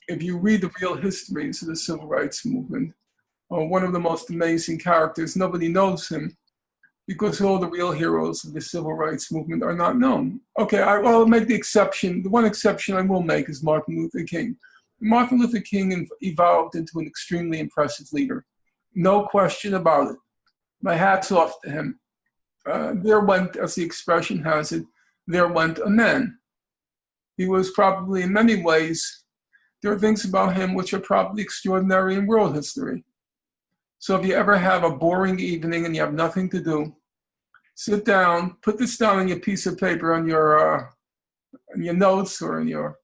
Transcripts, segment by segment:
if you read the real histories of the civil rights movement, one of the most amazing characters, nobody knows him because all the real heroes of the civil rights movement are not known. Okay, I'll make the exception. The one exception I will make is Martin Luther King. Martin Luther King evolved into an extremely impressive leader. No question about it. My hat's off to him. There went, as the expression has it, there went a man. He was probably, in many ways, there are things about him which are probably extraordinary in world history. So if you ever have a boring evening and you have nothing to do, sit down, put this down on your piece of paper on your notes or in your,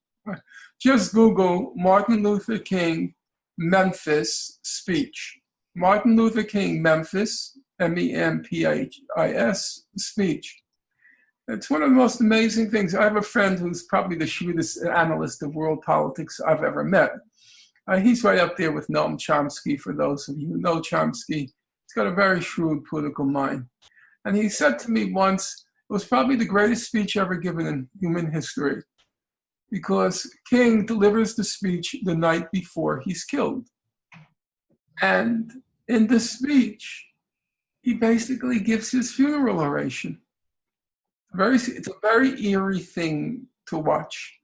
just Google Martin Luther King Memphis speech. Martin Luther King Memphis, MEMPHIS speech. It's one of the most amazing things. I have a friend who's probably the shrewdest analyst of world politics I've ever met. He's right up there with Noam Chomsky, for those of you who know Chomsky. He's got a very shrewd political mind. And he said to me once, it was probably the greatest speech ever given in human history, because King delivers the speech the night before he's killed. And in the speech, he basically gives his funeral oration. It's a very eerie thing to watch.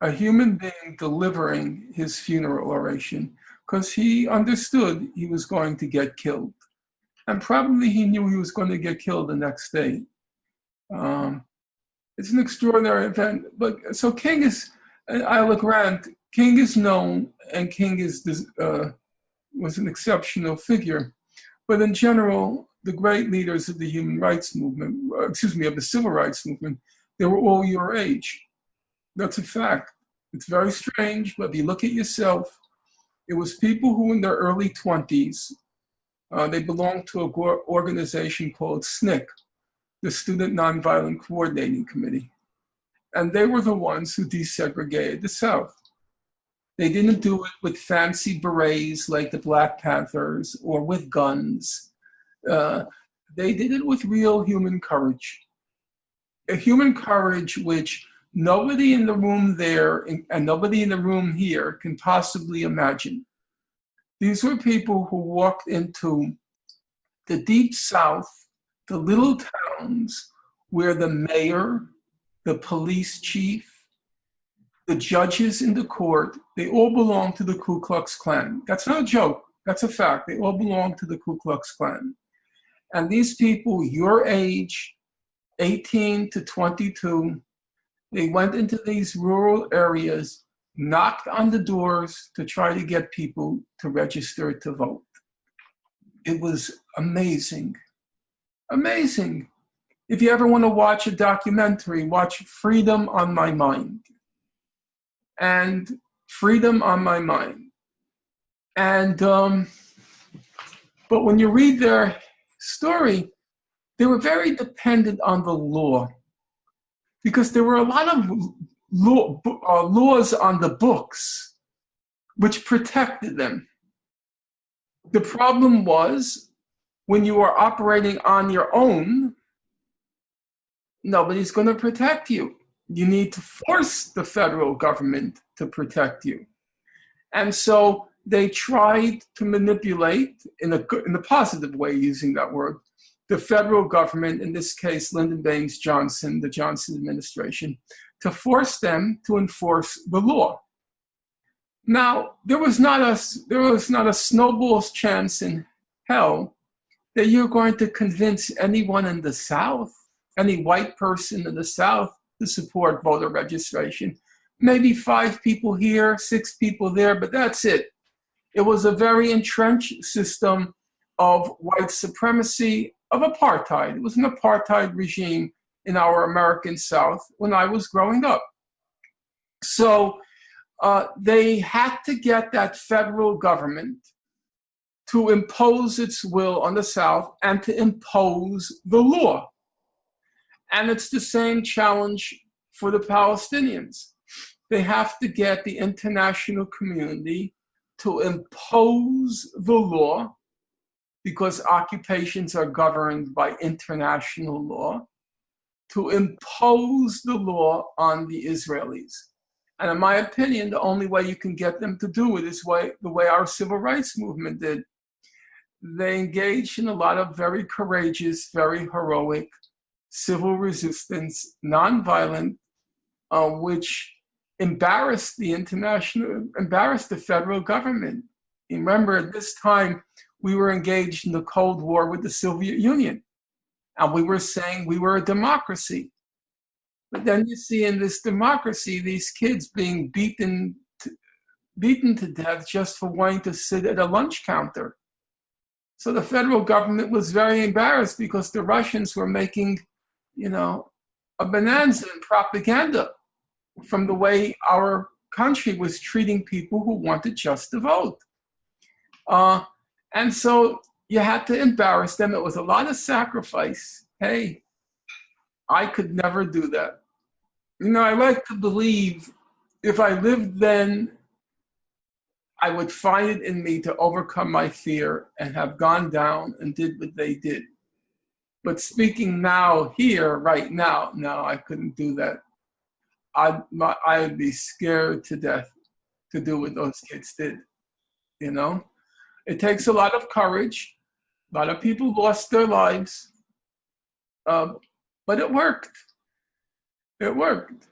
A human being delivering his funeral oration, because he understood he was going to get killed. And probably he knew he was going to get killed the next day. It's an extraordinary event. But so King is, I'll grant, King is known, and King was an exceptional figure. But in general, the great leaders of the human rights movement, of the civil rights movement, they were all your age. That's a fact. It's very strange, but if you look at yourself, it was people who in their early 20s, they belonged to an organization called SNCC, the Student Nonviolent Coordinating Committee. And they were the ones who desegregated the South. They didn't do it with fancy berets like the Black Panthers or with guns. They did it with real human courage. A human courage which nobody in the room there and nobody in the room here can possibly imagine. These were people who walked into the deep South, the little towns where the mayor, the police chief, the judges in the court, they all belong to the Ku Klux Klan. That's not a joke. That's a fact. They all belong to the Ku Klux Klan. And these people, your age, 18 to 22, they went into these rural areas, knocked on the doors to try to get people to register to vote. It was amazing. Amazing. If you ever want to watch a documentary, watch Freedom on My Mind. And Freedom on My Mind. And, but when you read their story, they were very dependent on the law, because there were a lot of laws on the books which protected them. The problem was, when you are operating on your own, nobody's going to protect you. You need to force the federal government to protect you. And so they tried to manipulate, in a positive way, using that word, the federal government, in this case, Lyndon Baines Johnson, the Johnson administration, to force them to enforce the law. Now, there was not a snowball's chance in hell that you're going to convince anyone in the South, any white person in the South, to support voter registration. Maybe 5 people here, 6 people there, but that's it. It was a very entrenched system of white supremacy, of apartheid. It was an apartheid regime in our American South when I was growing up. So they had to get that federal government to impose its will on the South and to impose the law. And it's the same challenge for the Palestinians. They have to get the international community to impose the law, because occupations are governed by international law, to impose the law on the Israelis. And in my opinion, the only way you can get them to do it is the way our civil rights movement did. They engaged in a lot of very courageous, very heroic civil resistance, nonviolent, which embarrassed the federal government. Remember, at this time, we were engaged in the Cold War with the Soviet Union, and we were saying we were a democracy. But then you see in this democracy, these kids being beaten to death just for wanting to sit at a lunch counter. So the federal government was very embarrassed because the Russians were making, a bonanza in propaganda from the way our country was treating people who wanted just to vote. And so you had to embarrass them. It was a lot of sacrifice. Hey, I could never do that. I like to believe if I lived then, I would find it in me to overcome my fear and have gone down and did what they did. But speaking now, here, right now, no, I couldn't do that. I would be scared to death to do what those kids did. It takes a lot of courage. A lot of people lost their lives, but it worked. It worked.